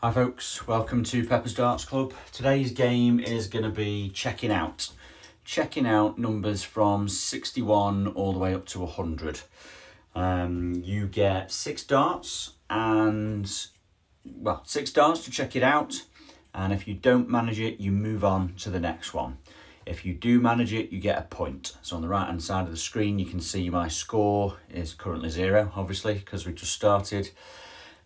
Hi folks, welcome to Pepper's Darts Club. Today's game is going to be checking out. Checking out numbers from 61 all the way up to 100. You get 6 darts and, 6 darts to check it out. And if you don't manage it, you move on to the next one. If you do manage it, you get a point. So on the right hand side of the screen, you can see my score is currently 0, obviously, because we just started.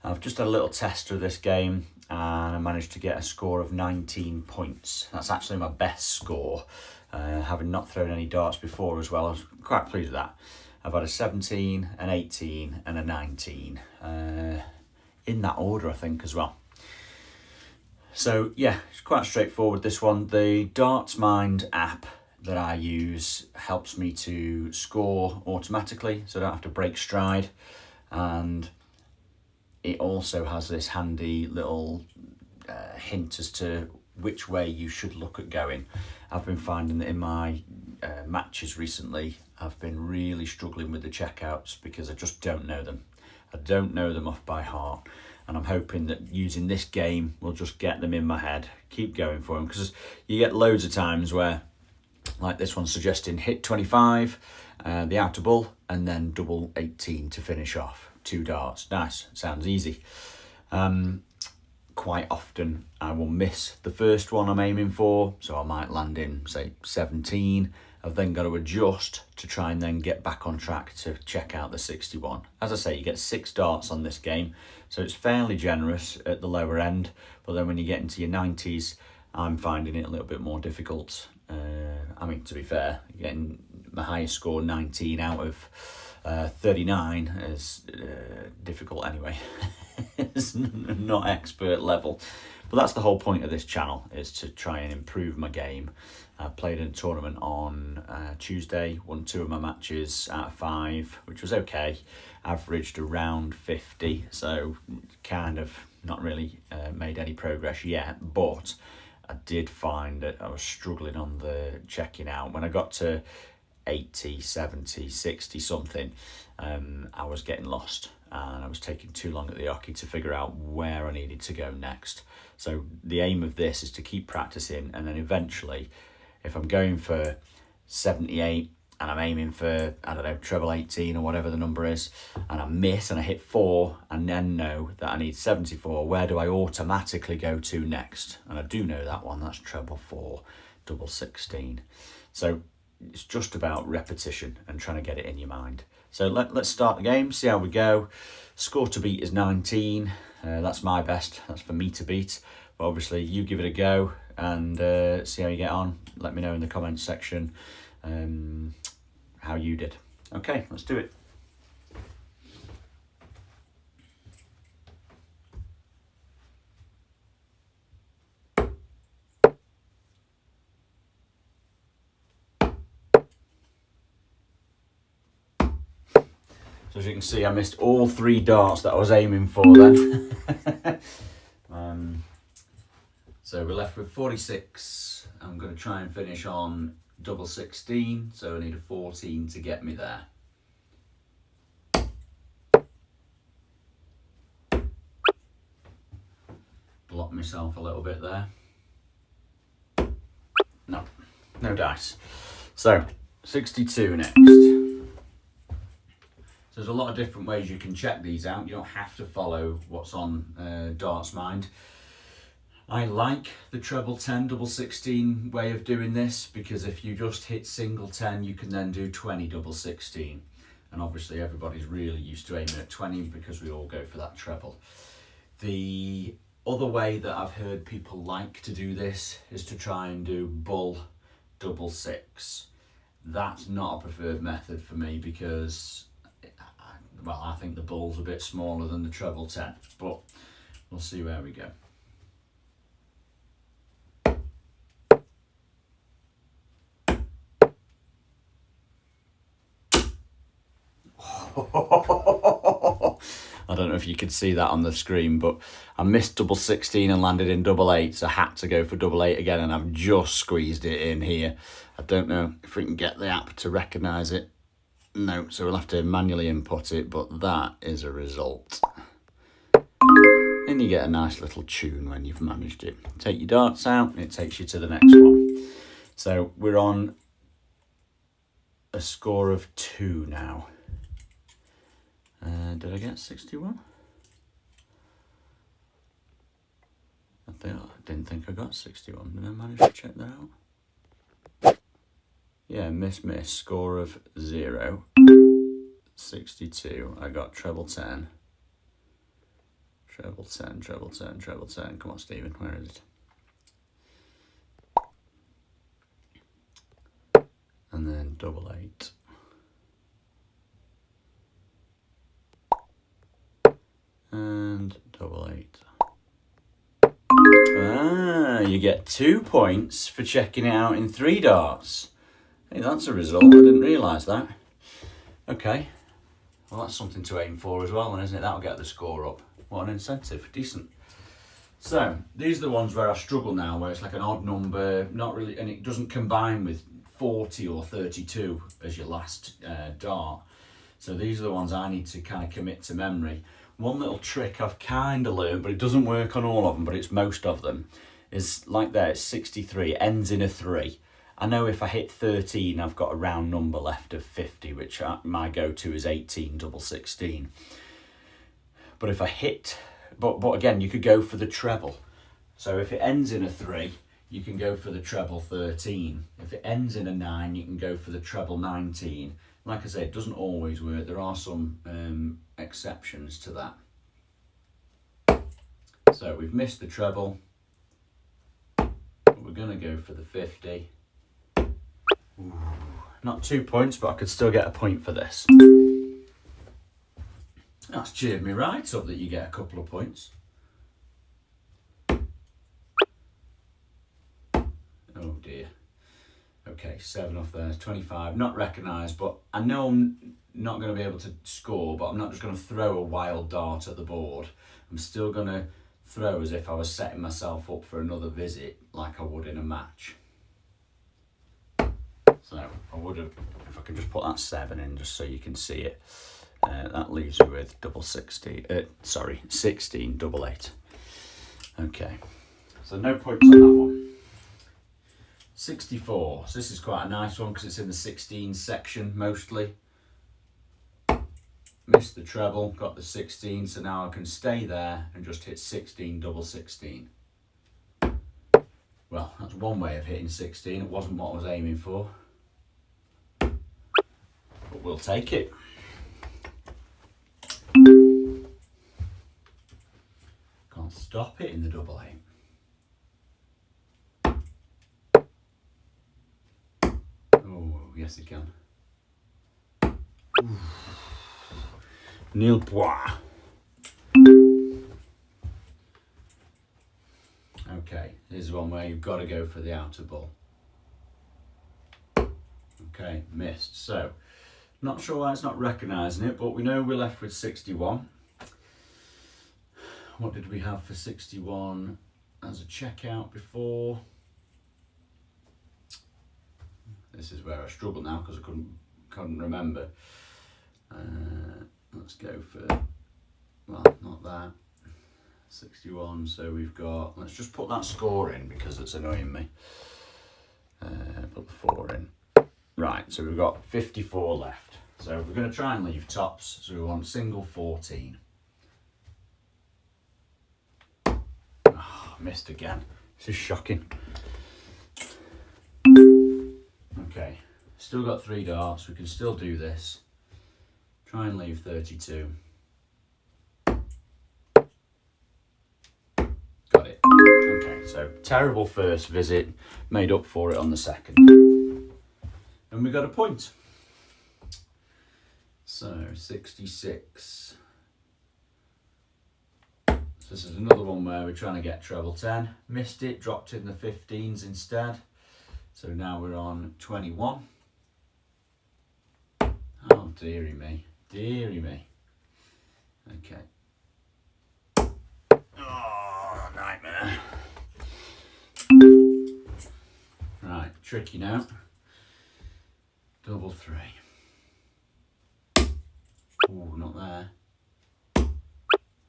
I've just had a little test of this game and I managed to get a score of 19 points. That's actually my best score, having not thrown any darts before as well. I was quite pleased with that. I've had a 17, an 18 and a 19, in that order I think as well. So yeah, it's quite straightforward this one. The Dartsmind app that I use helps me to score automatically, so I don't have to break stride, and it also has this handy little hint as to which way you should look at going. I've been finding that in my matches recently, I've been really struggling with the checkouts because I just don't know them. I don't know them off by heart. And I'm hoping that using this game will just get them in my head, keep going for them. Because you get loads of times where, like this one suggesting hit 25, the outer bull, and then double 18 to finish off. 2 darts. Nice, sounds easy. Quite often I will miss the first one I'm aiming for, so I might land in, say, 17. I've then got to adjust to try and then get back on track to check out the 61. As I say, you get 6 darts on this game, so it's fairly generous at the lower end, but then when you get into your 90s, I'm finding it a little bit more difficult. To be fair, getting my highest score, 19 out of 39, is difficult anyway. It's not expert level, but that's the whole point of this channel, is to try and improve my game. I played in a tournament on Tuesday, won 2 of my matches out of 5, which was okay, averaged around 50, so kind of not really made any progress yet, but I did find that I was struggling on the checking out. When I got to 80, 70, 60 something, I was getting lost and I was taking too long at the hockey to figure out where I needed to go next. So the aim of this is to keep practicing, and then eventually, if I'm going for 78 and I'm aiming for, I don't know, treble 18 or whatever the number is, and I miss and I hit 4 and then know that I need 74, where do I automatically go to next? And I do know that one, that's treble 4, double 16. So it's just about repetition and trying to get it in your mind. So let's start the game, see how we go. Score to beat is 19. That's my best. That's for me to beat. But obviously you give it a go and see how you get on. Let me know in the comments section how you did. Okay, let's do it. So as you can see, I missed all 3 darts that I was aiming for then. So we're left with 46. I'm going to try and finish on double 16, so I need a 14 to get me there. Block myself a little bit there. No dice. So 62 next. So there's a lot of different ways you can check these out. You don't have to follow what's on Dartsmind. I like the treble 10, double 16 way of doing this, because if you just hit single 10, you can then do 20 double 16. And obviously everybody's really used to aiming at 20 because we all go for that treble. The other way that I've heard people like to do this is to try and do bull double 6. That's not a preferred method for me because, well, I think the bull's a bit smaller than the treble 10, but we'll see where we go. I don't know if you could see that on the screen, but I missed double 16 and landed in double 8, so I had to go for double 8 again, and I've just squeezed it in here. I don't know if we can get the app to recognise it. No, so we'll have to manually input it, but that is a result. and you get a nice little tune when you've managed it. Take your darts out and it takes you to the next one. So we're on a score of 2 now. Did I get 61? I didn't think I got 61. Did I manage to check that out? Yeah, miss, score of 0. 62. I got treble 10. Treble 10, treble 10, treble 10. Come on, Stephen, where is it? And then double 8. And double 8. You get 2 points for checking it out in 3 darts. Hey, that's a result. I didn't realise that. Okay. Well, that's something to aim for as well, isn't it? That'll get the score up. What an incentive. Decent. So, these are the ones where I struggle now, where it's like an odd number, not really, and it doesn't combine with 40 or 32 as your last dart. So these are the ones I need to kind of commit to memory. One little trick I've kind of learned, but it doesn't work on all of them, but it's most of them, is like there, it's 63, it ends in a 3. I know if I hit 13, I've got a round number left of 50, which my go-to is 18, double 16. But if I hit, but again, you could go for the treble. So if it ends in a 3, you can go for the treble 13. If it ends in a 9, you can go for the treble 19. Like I say, it doesn't always work. There are some exceptions to that. So we've missed the treble. We're going to go for the 50. Ooh, not 2 points, but I could still get a point for this. That's cheered me right up that you get a couple of points. Oh dear. Okay, 7 off there, 25. Not recognised, but I know I'm not going to be able to score, but I'm not just going to throw a wild dart at the board. I'm still going to throw as if I was setting myself up for another visit, like I would in a match. So I would have, if I can just put that 7 in just so you can see it, that leaves me with 16, double 8. Okay, so no points on that one. 64, so this is quite a nice one because it's in the 16 section mostly. Missed the treble, got the 16, so now I can stay there and just hit 16, double 16. Well, that's one way of hitting 16, it wasn't what I was aiming for. But we'll take it. Can't stop hitting the double 8. Yes, it can. Nil point. Okay, here's one where you've got to go for the outer ball. Okay, missed. So, not sure why it's not recognising it, but we know we're left with 61. What did we have for 61 as a checkout before? This is where I struggle now because I couldn't remember. Let's go for, well, not that. 61, so we've got, let's just put that score in because it's annoying me. Put the 4 in. Right, so we've got 54 left. So we're going to try and leave tops, so we want single 14. Oh, missed again. This is shocking. Okay, still got 3 darts, we can still do this. Try and leave 32. Got it. Okay, so terrible first visit, made up for it on the second. And we got a point. So, 66. So this is another one where we're trying to get treble 10. Missed it, dropped in the 15s instead. So now we're on 21. Oh, dearie me. Dearie me. Okay. Oh, nightmare. Right, tricky now. Double 3. Oh, not there.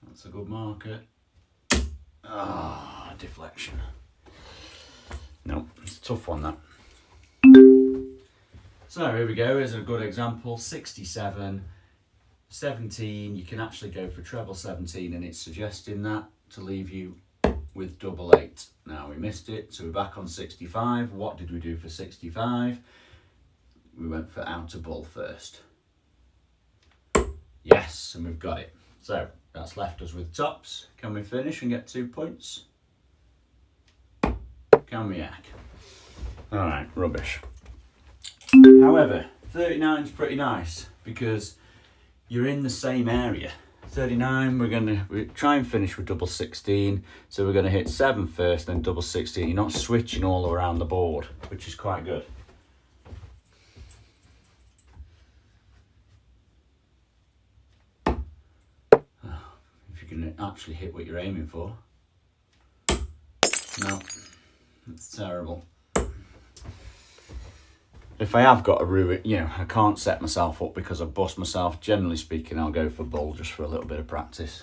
That's a good marker. Ah, deflection. No, it's a tough one, that. So here we go, here's a good example. 67, 17, you can actually go for treble 17 and it's suggesting that to leave you with double 8. Now we missed it, so we're back on 65. What did we do for 65? We went for outer bull first. Yes, and we've got it. So that's left us with tops. Can we finish and get 2 points? Can we, Yak? All right, rubbish. However, 39 is pretty nice because you're in the same area. 39, we try and finish with double 16. So we're going to hit 7 first, then double 16. You're not switching all around the board, which is quite good. If you can actually hit what you're aiming for. No, that's terrible. If I have got a ruin, I can't set myself up because I bust myself. Generally speaking, I'll go for bull just for a little bit of practice.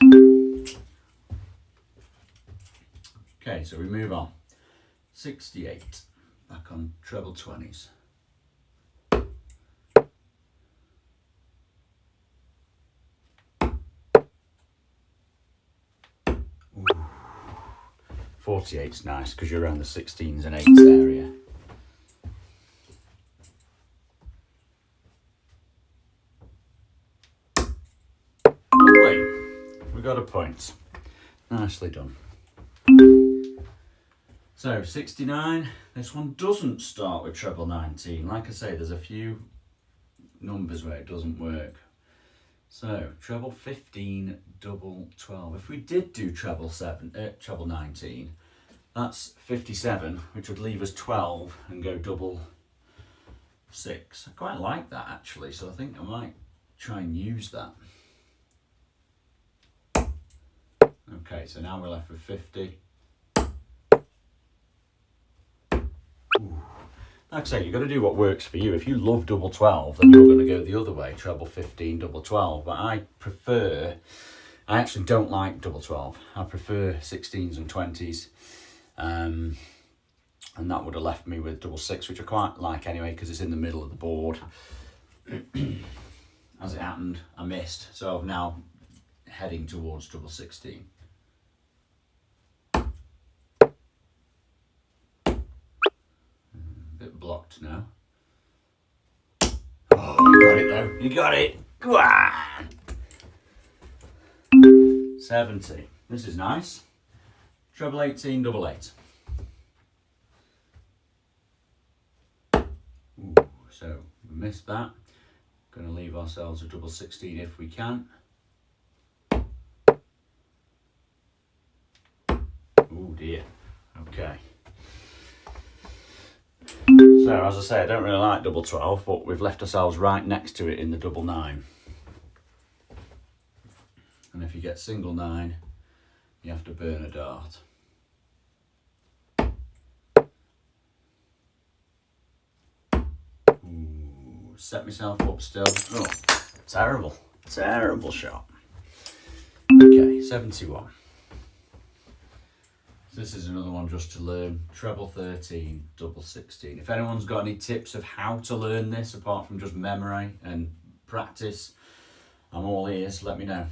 Okay, so we move on. 68, back on treble 20s. Ooh. 48's nice because you're around the 16s and 8s area. We got a point. Nicely done. So 69, this one doesn't start with treble 19. Like I say, there's a few numbers where it doesn't work. So treble 15, double 12. If we did do treble 19, that's 57, which would leave us 12 and go double 6. I quite like that actually, so I think I might try and use that. Okay, so now we're left with 50. Ooh. Like I say, you've got to do what works for you. If you love double 12, then you're going to go the other way, treble 15, double 12. But I actually don't like double 12. I prefer 16s and 20s. And that would have left me with double 6, which I quite like anyway, because it's in the middle of the board. As it happened, I missed. So I'm now heading towards double 16. Bit blocked now. Oh, you got it though. You got it. Go on. 70. This is nice. Treble 18, double 8. Ooh, so we missed that. Going to leave ourselves a double 16 if we can. Oh dear. Okay. So as I say, I don't really like double 12, but we've left ourselves right next to it in the double 9. And if you get single 9, you have to burn a dart. Ooh, set myself up still. Oh, terrible, terrible shot. Okay, 71. This is another one just to learn. Treble 13, double 16. If anyone's got any tips of how to learn this, apart from just memory and practice, I'm all ears, let me know.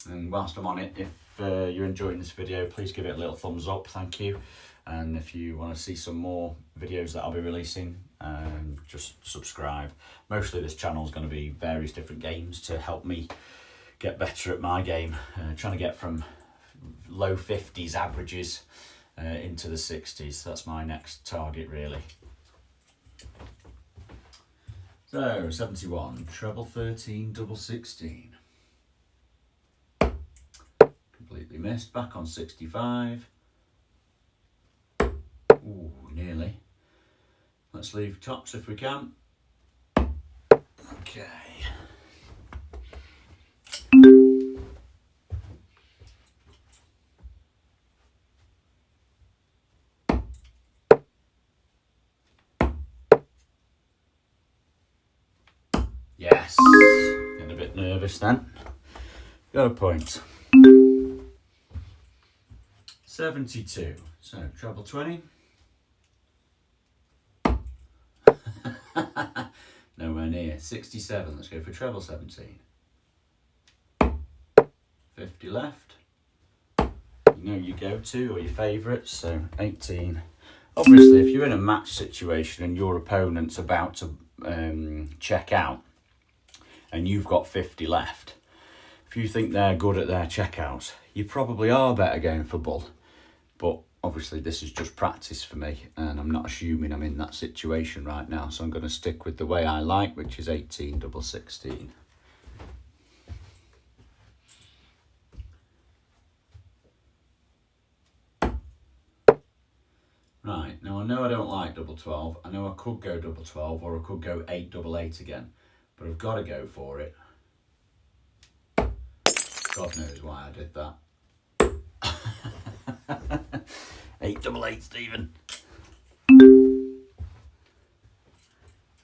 And whilst I'm on it, if you're enjoying this video, please give it a little thumbs up, thank you. And if you want to see some more videos that I'll be releasing, just subscribe. Mostly this channel is going to be various different games to help me get better at my game. Trying to get from low 50s averages into the 60s. That's my next target really. So 71, treble 13, double 16. Completely missed, back on 65. Ooh, nearly. Let's leave tops if we can. Okay. Yes. Getting a bit nervous then. Got a point. 72. So treble 20. Nowhere near. 67. Let's go for treble 17. 50 left. You know your go-to or your favourites. So 18. Obviously, if you're in a match situation and your opponent's about to check out and you've got 50 left, if you think they're good at their checkouts, you probably are better going for bull. But obviously this is just practice for me and I'm not assuming I'm in that situation right now, so I'm going to stick with the way I like, which is 18 double 16. Right, now I know I don't like double 12. I know I could go double 12 or I could go 8 double 8 again, but I've got to go for it. God knows why I did that. 8 double 8, Stephen.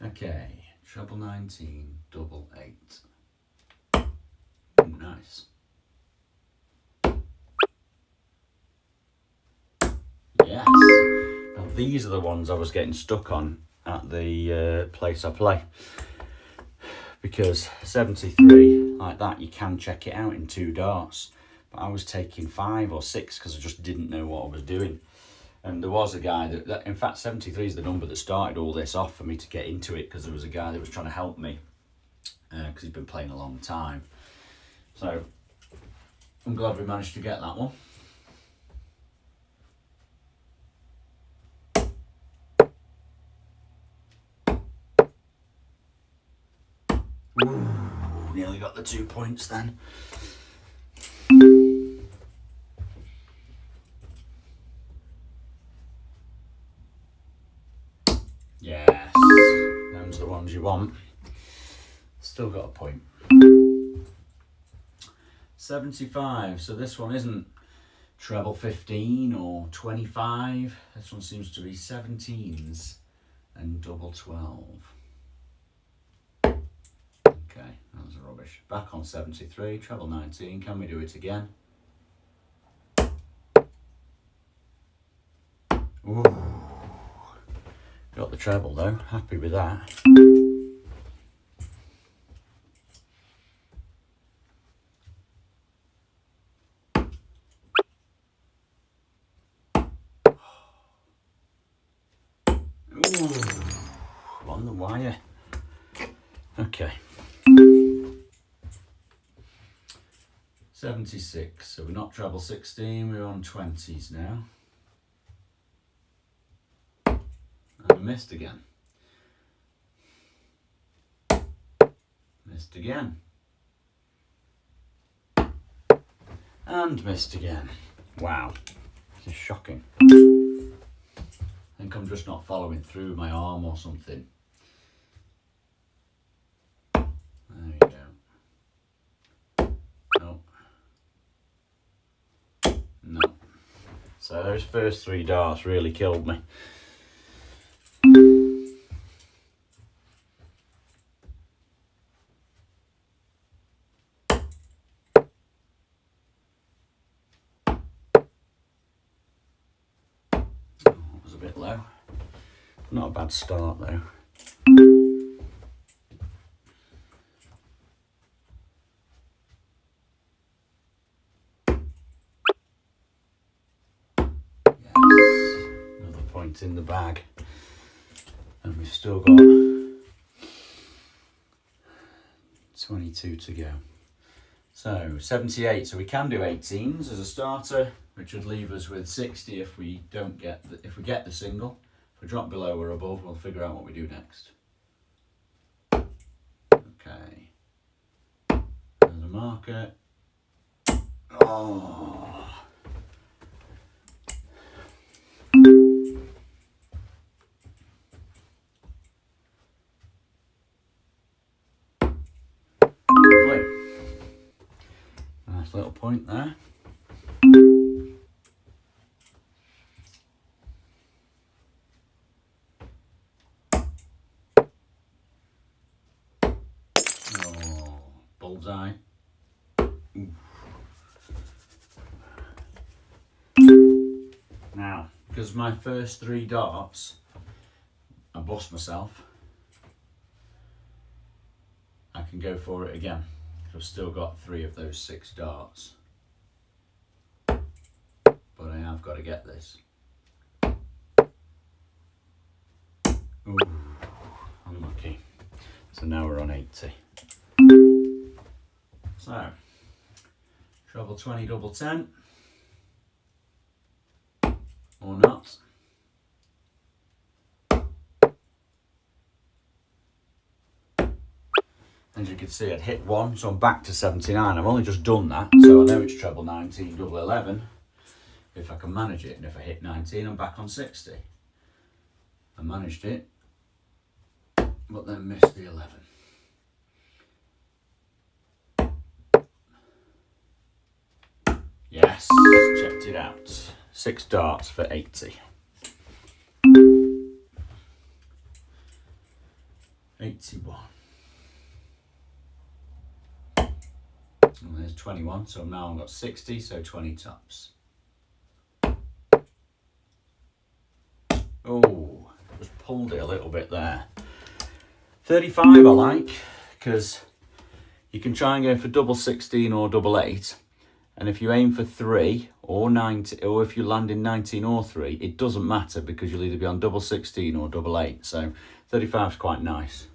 Okay, treble 19, double 8. Ooh, nice. Yes. Now these are the ones I was getting stuck on at the place I play. Because 73, like that, you can check it out in 2 darts. But I was taking 5 or 6 because I just didn't know what I was doing. And there was a guy that in fact, 73 is the number that started all this off for me to get into it, because there was a guy that was trying to help me because he's been playing a long time. So I'm glad we managed to get that one. Ooh, nearly got the 2 points then. Yes, them's the ones you want. Still got a point. 75, so this one isn't treble 15 or 25. This one seems to be 17s and double 12. Okay, that was rubbish. Back on 73, treble 19. Can we do it again? Ooh. Got the treble though, happy with that. Ooh, on the wire. Okay. 76, so we're not treble 16, we're on 20s now. And I missed again. Missed again. And missed again. Wow, this is shocking. I think I'm just not following through my arm or something. There you go. No. No. So those first 3 darts really killed me. A bit low. Not a bad start though. Yes. Another point in the bag. And we've still got 22 to go. So 78, so we can do 18s as a starter, which would leave us with 60 if we don't get if we get the single. If we drop below or above, we'll figure out what we do next. Okay. There's a marker. Oh. Lovely. Nice little point there. Bullseye. Ooh. 1 Now, because my first 3 darts, I bust myself, I can go for it again. I've still got 3 of those 6 darts. But I have got to get this. Ooh, unlucky. So now we're on 80. So, treble 20, double 10. Or not. As you can see, I'd hit 1, so I'm back to 79. I've only just done that, so I know it's treble 19, double 11. If I can manage it, and if I hit 19, I'm back on 60. I managed it, but then missed the 11. Yes, checked it out. 6 darts for 80. 81. And there's 21, so now I've got 60, so 20 tops. Oh, just pulled it a little bit there. 35 I like, because you can try and go for double 16 or double 8. And if you aim for 3 or 90, or if you land in 19 or 3, it doesn't matter because you'll either be on double 16 or double 8. So 35 is quite nice.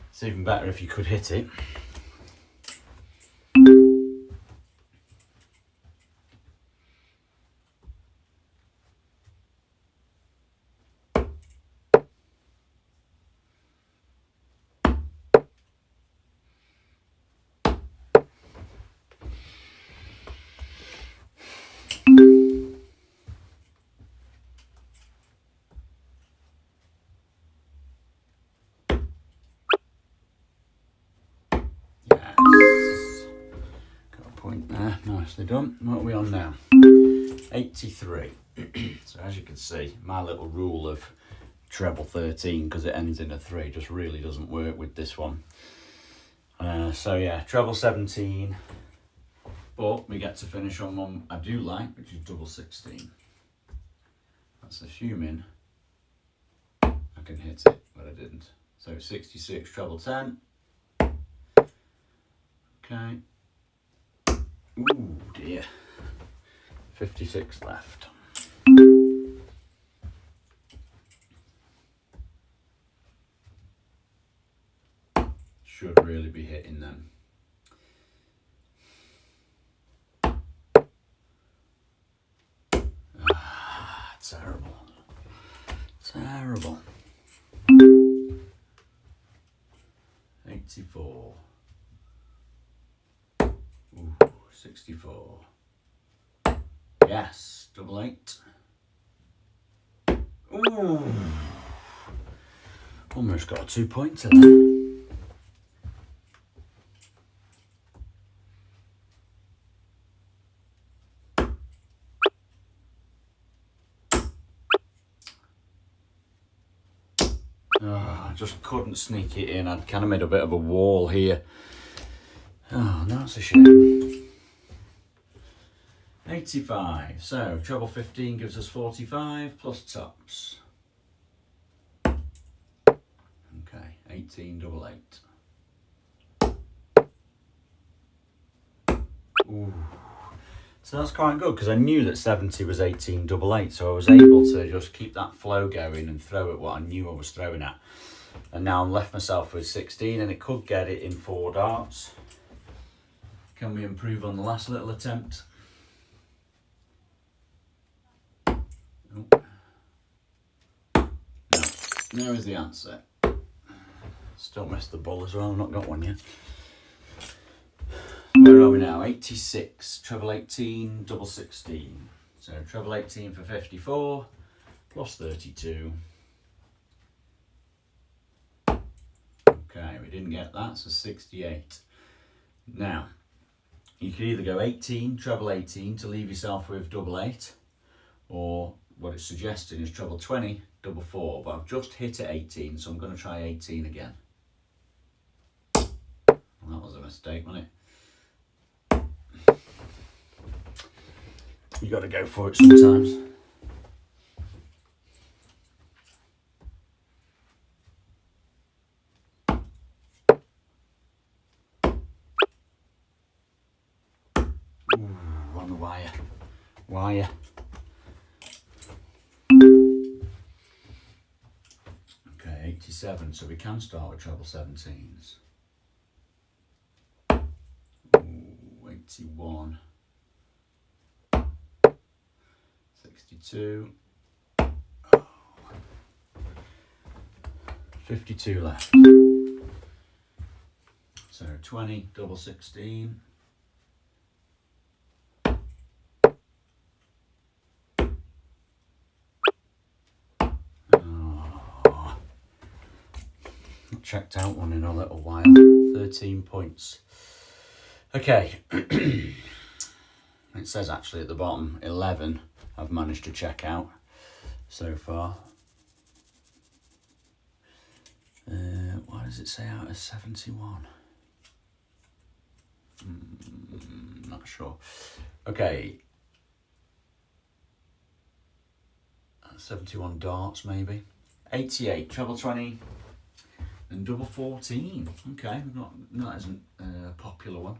It's even better if you could hit it. Nicely done. What are we on now? 83. So as you can see, my little rule of treble 13, because it ends in a 3, just really doesn't work with this one. So yeah, treble 17, but we get to finish on one I do like, which is double 16. That's assuming I can hit it, but I didn't. So 66, treble 10. Okay. Ooh dear, 56 left. Should really be hitting them. Ah, terrible. Terrible. 84. Ooh. 64. Yes, double 8. Ooh. Almost got a 2-pointer there. Oh, I just couldn't sneak it in. I'd kind of made a bit of a wall here. Oh, that's a shame. 85, so treble 15 gives us 45 plus tops. Okay, 18, double 8. Ooh. So that's quite good because I knew that 70 was 18, double 8, so I was able to just keep that flow going and throw at what I knew I was throwing at. And now I'm left myself with 16 and it could get it in 4 darts. Can we improve on the last little attempt? No is the answer. Still missed the ball as well, I've not got one yet. Where are we now? 86, treble 18, double 16. So treble 18 for 54, plus 32. Okay, we didn't get that, so 68. Now, you could either go 18, treble 18 to leave yourself with double 8, or what it's suggesting is treble 20, double 4, but I've just hit at 18, so I'm going to try 18 again. Well, that was a mistake, wasn't it? You got to go for it sometimes. Ooh, on the wire. Wire. Okay, 87, so we can start with treble 17s. Ooh, 81. 62. 52 left. So 20, double 16. Oh, checked out one in a little while. 13 points. Okay. It says actually at the bottom 11 I've managed to check out so far. What does it say out of 71? Not sure. Okay. 71 darts maybe. 88, treble 20 and double 14. Okay, that isn't a popular one.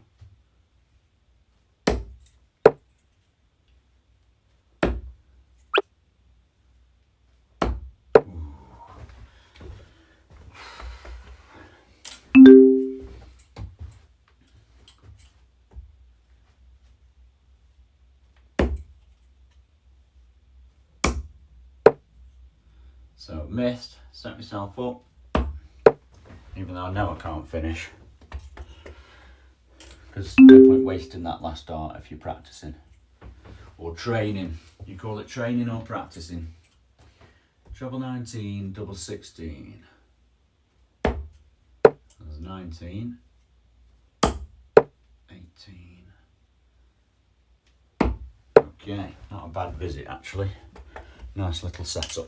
So missed, set myself up, even though I know I can't finish. Because no point wasting that last dart if you're practicing. Or training. You call it training or practicing. Treble 19, double 16. There's 19. 18. Okay, not a bad visit actually. Nice little setup.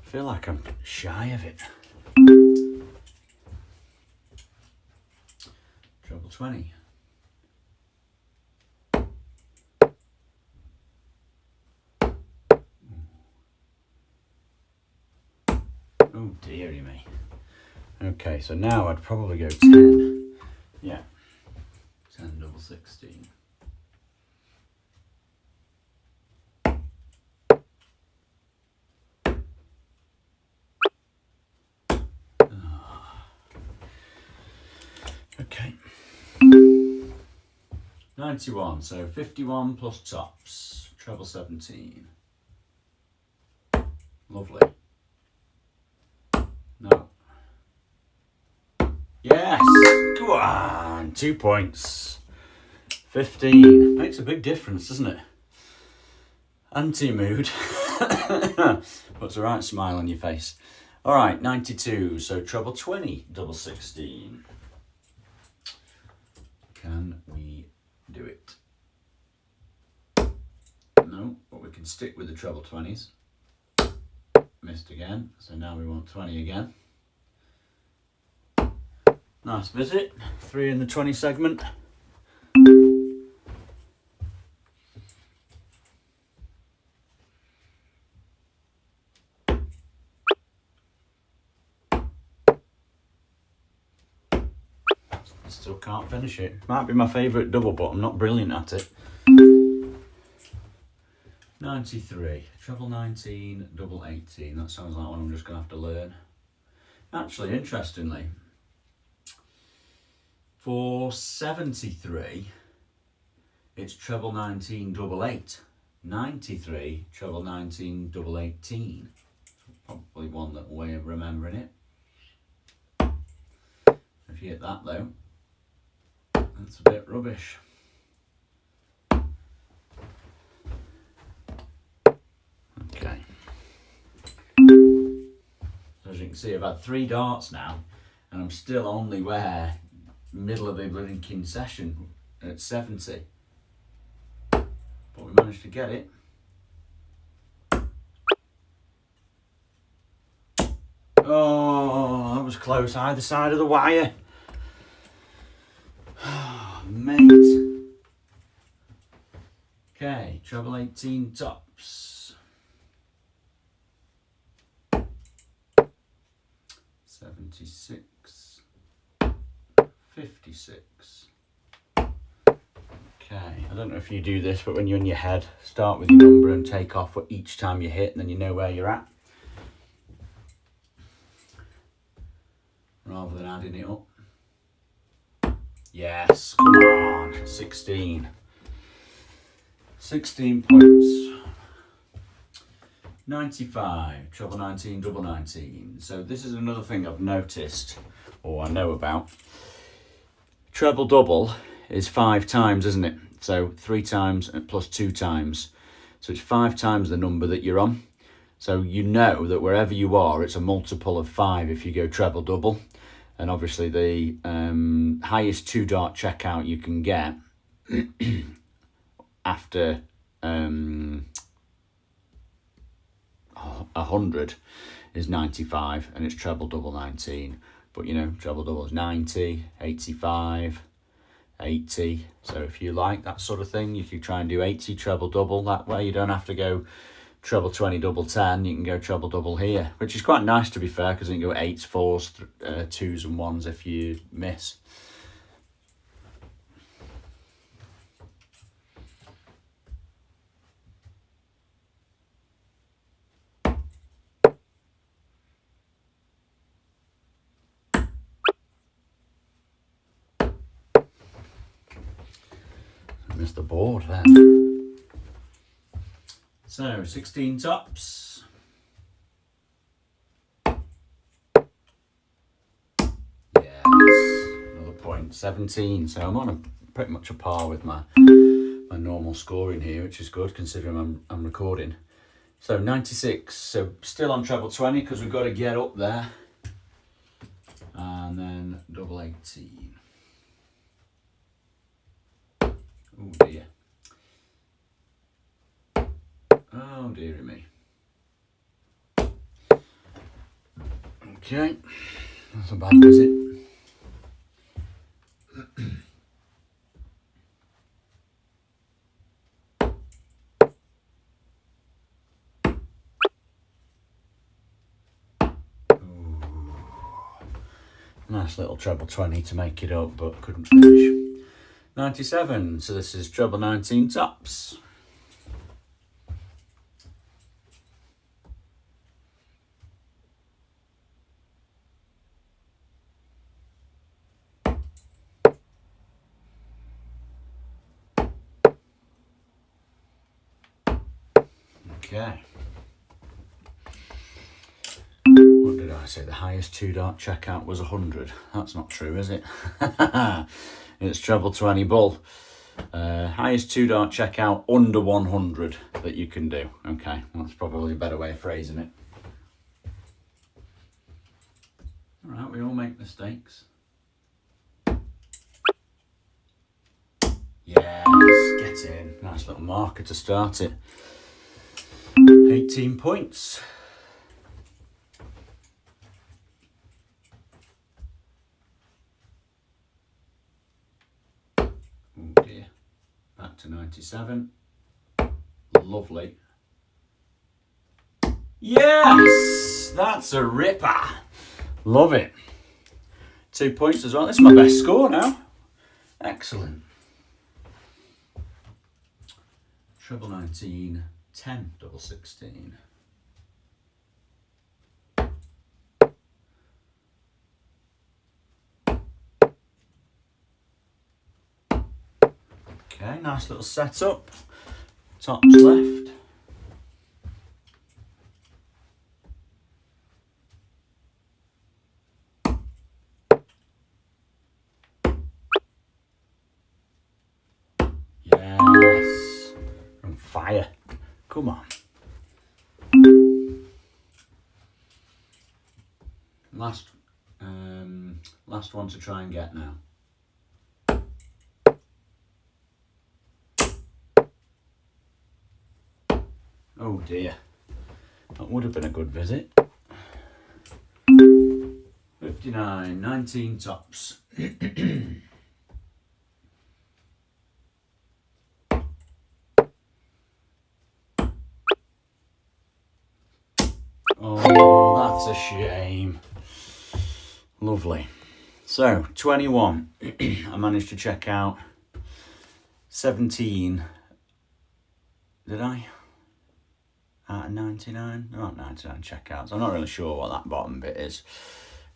I feel like I'm shy of it. Treble 20. Oh dearie me. Okay, so now I'd probably go 10. Yeah. 10 double 16. Okay. 91, so 51 plus tops, treble 17. Lovely. No. Yes! Go on! 2 points. 15. Makes a big difference, doesn't it? Anti-mood. Puts a right smile on your face. Alright, 92, so treble 20, double 16. Can we do it? No, but we can stick with the treble 20s. Missed again, so now we want 20 again. Nice visit, 3 in the 20 segment. Still can't finish it. Might be my favourite double, but I'm not brilliant at it. 93, treble 19, double 18. That sounds like one I'm just going to have to learn. Actually, interestingly, for 73, it's treble 19, double 8. 93, treble 19, double 18. Probably one that way of remembering it. If you hit that though, that's a bit rubbish. Okay. see I've had 3 darts now and I'm still only where middle of the blinking session at 70. But we managed to get it. Oh, that was close, either side of the wire. Oh, mate. Okay, treble 18 tops. 76. 56. Okay, I don't know if you do this, but when you're in your head, start with your number and take off each time you hit, and then you know where you're at, rather than adding it up. Yes, come on, 16. 16 points. 95, treble 19, double 19. So this is another thing I've noticed, or I know about. Treble double is 5 times, isn't it? So 3 times plus 2 times. So it's 5 times the number that you're on. So you know that wherever you are, it's a multiple of 5 if you go treble double. And obviously the highest 2 dart checkout you can get after 100 is 95, and it's treble double 19. But you know, treble double is 90, 85, 80. So if you like that sort of thing, you could try and do 80 treble double. That way you don't have to go treble 20 double 10. You can go treble double here, which is quite nice, to be fair, because you can go 8s, 4s, 2s and 1s if you miss. Missed the board then. So 16 tops. Yes, another point. 17. So I'm on pretty much a par with my normal scoring here, which is good considering I'm recording. So 96. So still on treble 20 because we've got to get up there. And then double 18. Oh dear. Oh dearie me. Okay, that's a bad visit. Nice little treble 20 to make it up, but couldn't finish. 97, so this is treble 19 tops. Okay. What did I say? The highest 2 dart checkout was 100. That's not true, is it? It's treble 20 bull. Highest 2 dart checkout under 100 that you can do. Okay, that's probably a better way of phrasing it. All right, we all make mistakes. Yes, get in. Nice little marker to start it. 18 points. Oh dear. Back to 97. Lovely. Yes! That's a ripper. Love it. 2 points as well. This is my best score now. Excellent. Treble 19, 10, double 16. Okay, nice little setup. Tops left. Yes. On fire. Come on. last one to try and get now. Oh dear, that would have been a good visit. 59, 19 tops. Oh, that's a shame. Lovely. So, 21. I managed to check out 17. Did I? Out of 99? There aren't 99 checkouts. I'm not really sure what that bottom bit is.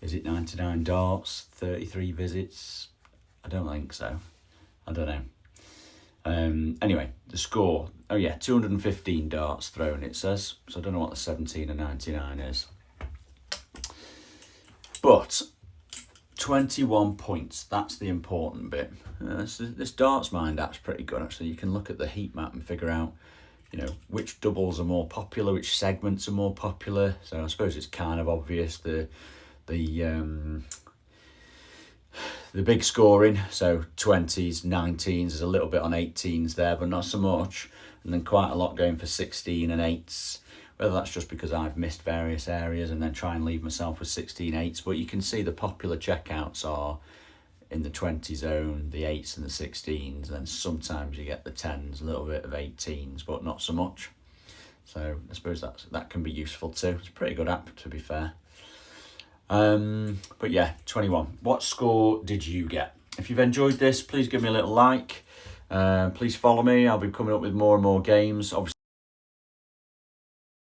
Is it 99 darts, 33 visits? I don't think so. I don't know. Anyway, the score. Oh yeah, 215 darts thrown, it says. So I don't know what the 17 and 99 is. But 21 points, that's the important bit. This Dartsmind app's pretty good, actually. You can look at the heat map and figure out, you know, which doubles are more popular, which segments are more popular. So I suppose it's kind of obvious the big scoring, so 20s, 19s, there's a little bit on 18s there, but not so much. And then quite a lot going for 16 and 8s. Whether that's just because I've missed various areas and then try and leave myself with 16 8s. But you can see the popular checkouts are in the 20 zone, the 8s and the 16s. And then sometimes you get the 10s, a little bit of 18s, but not so much. So I suppose that can be useful too. It's a pretty good app, to be fair. But yeah, 21. What score did you get? If you've enjoyed this, please give me a little like. Please follow me. I'll be coming up with more and more games. Obviously,